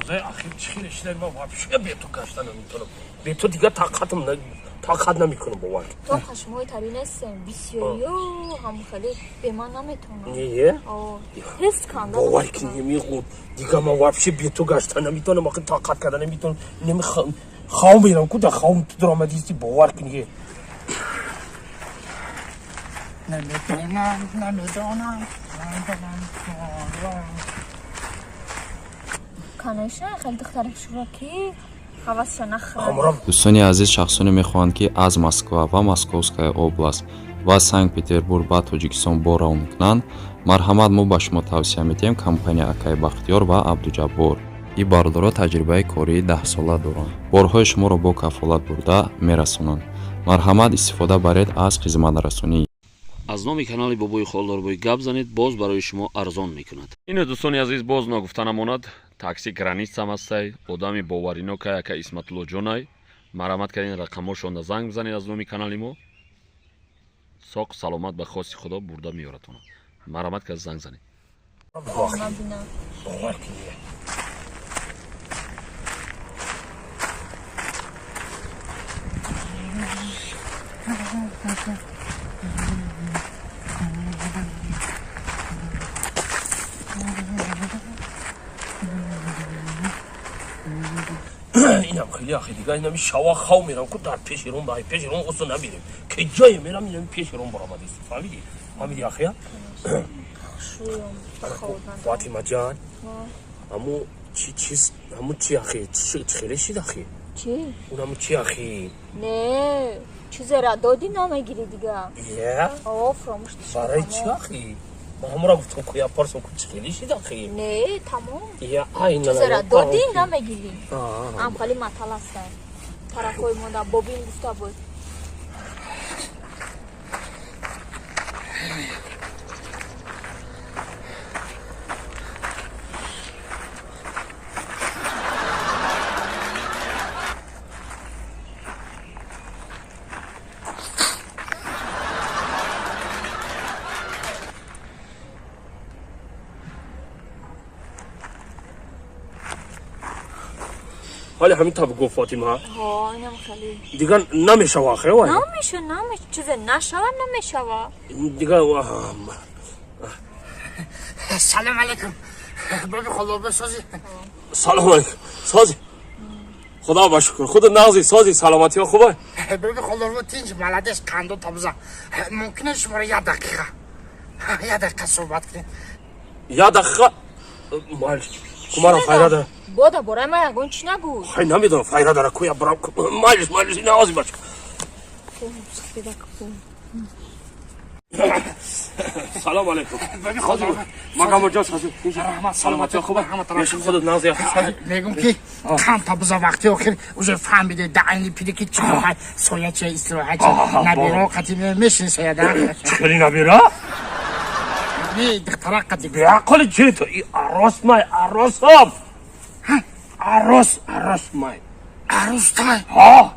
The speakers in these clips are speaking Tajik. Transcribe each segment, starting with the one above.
روزه اخیر چی نشیدم ما вообще به تو گشتن نمیتونم به تو دیگه طاقت نمیکنم باور تو خشمای تری نیستم بسیار هم خیلی به من نمیتونم نیه حس کن باور کنی میگم دیگه ما вообще به تو گشتن نمیتونم آخه طاقت کردن نمیتونم نمیخوام خواهم میرم کجا خواهم تو درآمدیستی باور کنی نمیدونم کنایشه خیلی دخترم شروع کی حواسش نخرم дӯстони азиз шахсоне мехоҳанд ки аз Москва ва Московская област ва Санкт-Петербург ба Тоҷикистон бора мекунанд, марҳамат мо ба шумо тавсия медиҳем компания Акай Бахтиёр ва Абдуҷаббор. ин бародаро таҷрибаи кории 10 сола доранд. Борҳои шуморо бо кафолат бурда мерасонанд. Марҳамат истифода баред аз хизматрасонӣ. аз номи канали бобои холдорбои гап занед боз барои шумо арзон мекунад. ино дӯстони азиз боз ногуфта намонад такси границам ҳастай одами боваринокай ака исматуллоҷонай марҳамат кардин рақамошонда занг бизанед аз номи канали мо соқ саломат ба хоси худо бурда меёратонад марҳамат кард занг занед اینم خیلی آخه دیگه اینم شوا خواهم میرم که در پیش روم باید پیش روم اصلا نمیرم که جای میرم اینم پیش روم برآمده است فهمیدی؟ فهمیدی آخه؟ فاطمه جان همون چی آخه؟ چی خیلی شید آخه؟ چی؟ اونم چی آخه؟ نه چیز را دادی نمیگیری دیگه یه؟ فراموش برای چی آخه؟ ما همراه گفتم که یا پرسم که خیلی شید آخه؟ نه تمام یا این چیز را دادی نمیگیری هم خیلی مطل هستن طرفای ما در بابین گفته بود حالا همین تا بگو فاطمه اینم خیلی دیگه نمیشه آخه وای نمیشه چیز نشوه نمیشوه دیگه سلام علیکم ببین خدا بسازی سلام علیکم سازی خدا باشکر خود نازی سازی سلامتی ها خوبه ببین خدا رو تینج ملدش کندو تابزا ممکنه شما رو یه دقیقه صحبت کنید یه دقیقه مال کمارم فایده داره بادا برای من یکون چی نگو خیلی نمیدونم فایده داره کویا برام مالش این آزی باش سلام علیکم ببین خدا مقام جا سازی سلامتی خوبه بیشم خودت نازی میگم که کم تابزا وقتی آخر اوزه فهمیده دعینی پیده که چی های سویه چه استراحت نبیرا قطعی میشین سیاده چکلی نبیرا؟ نه دخترا قدی بیا قلی چی تو ای عروس مای عروس هم عروس مای عروس تای ها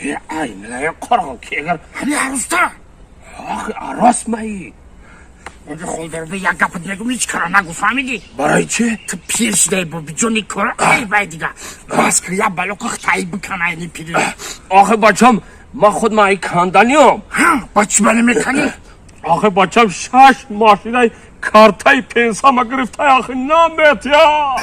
ای نه قرآن که اگر همی عروس تا آخه عروس مایی ببین خدا رو به یک گفت میگم هیچ کارا نگو فهمیدی برای چه؟ تو پیر شده با بجونی کارا ای باید دیگه باز که یا بلو که خطایی بکنه اینی پیری آخه بچم ما خود مایی کندنیم ها بچه بله میکنی آخه بچم 6 ماشینای کارتای پنسا ما گرفته آخه نمیتیا